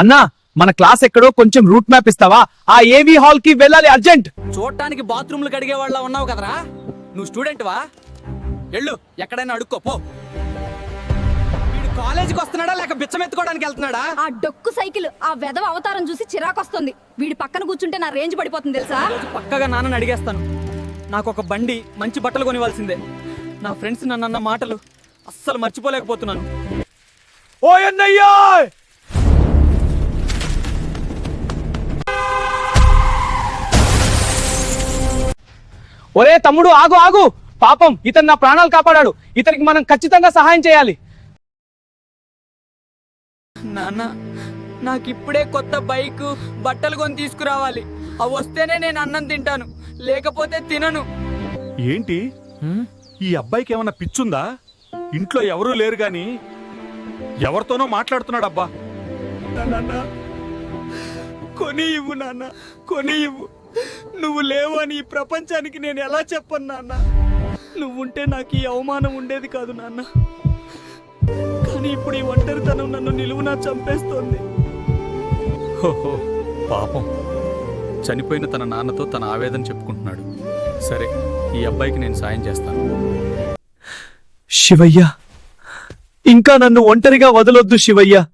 అన్నా మన క్లాస్ ఎక్కడో కొంచెం రూట్ మ్యాప్ ఇస్తావా? ఆ ఏవి హాల్ కి వెళ్ళాలి అర్జెంట్. చూడటానికి బాత్రూమ్లు కడిగే వాళ్ళ ఉన్నావు కదరా, నువ్వు స్టూడెంట్ వా? ఎళ్ళు ఎక్కడైనా అడుక్కోపో. వీడు కాలేజీకి వస్తున్నాడా లేక బిచ్చమెత్తుకోవడానికి వెళ్తున్నాడా? ఆ డొక్కు సైకిల్ ఆ వెధవ అవతారం చూసి చిరాకొస్తుంది. వీడి పక్కన కూర్చుంటే నా రేంజ్ పడిపోతుంది తెలుసా? రోజు పక్కగా నాన్నని అడిగేస్తాను. నాకు ఒక బండి, మంచి బట్టలు కొనివ్వాల్సిందే. నా ఫ్రెండ్స్ నన్ను అన్న మాటలు అస్సలు మర్చిపోలేకపోతున్నాను. ఓ అన్నయ్యా, ఒరే తమ్ముడు ఆగు ఆగు. పాపం ఇతను నా ప్రాణాలు కాపాడాడు. ఇతనికి మనం ఖచ్చితంగా సహాయం చేయాలి. నాన్న, నాకిప్పుడే కొత్త బైక్, బట్టలు కొని తీసుకురావాలి. అవి వస్తేనే నేను అన్నం తింటాను, లేకపోతే తినను. ఏంటి ఈ అబ్బాయికి ఏమన్నా పిచ్చుందా? ఇంట్లో ఎవరూ లేరు గాని ఎవరితోనో మాట్లాడుతున్నాడు. అబ్బా కొని ఇవ్వు నాన్న, కొని ఇవ్వు. నువ్వు లేవు అని ఈ ప్రపంచానికి నేను ఎలా చెప్పను నాన్న? నువ్వుంటే నాకు ఈ అవమానం ఉండేది కాదు నాన్న. కానీ ఇప్పుడు ఈ ఒంటరితనం నన్ను నిలువునా చంపేస్తోంది. హోహో, పాపం. చనిపోయిన తన నాన్నతో తన ఆవేదన చెప్పుకుంటున్నాడు. సరే, ఈ అబ్బాయికి నేను సాయం చేస్తాను. శివయ్య, ఇంకా నన్ను ఒంటరిగా వదలొద్దు శివయ్య.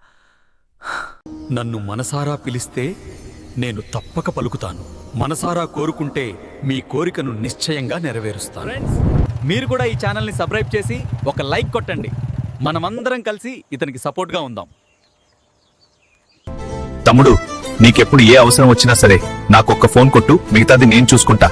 నన్ను మనసారా పిలిస్తే నేను తప్పక పలుకుతాను. మనసారా కోరుకుంటే మీ కోరికను నిశ్చయంగా నెరవేరుస్తాను. ఫ్రెండ్స్, మీరు కూడా ఈ ఛానల్ని సబ్స్క్రైబ్ చేసి ఒక లైక్ కొట్టండి. మనమందరం కలిసి ఇతనికి సపోర్ట్గా ఉందాం. తమ్ముడు, నీకెప్పుడు ఏ అవసరం వచ్చినా సరే నాకొక్క ఫోన్ కొట్టు, మిగతాది నేను చూసుకుంటా.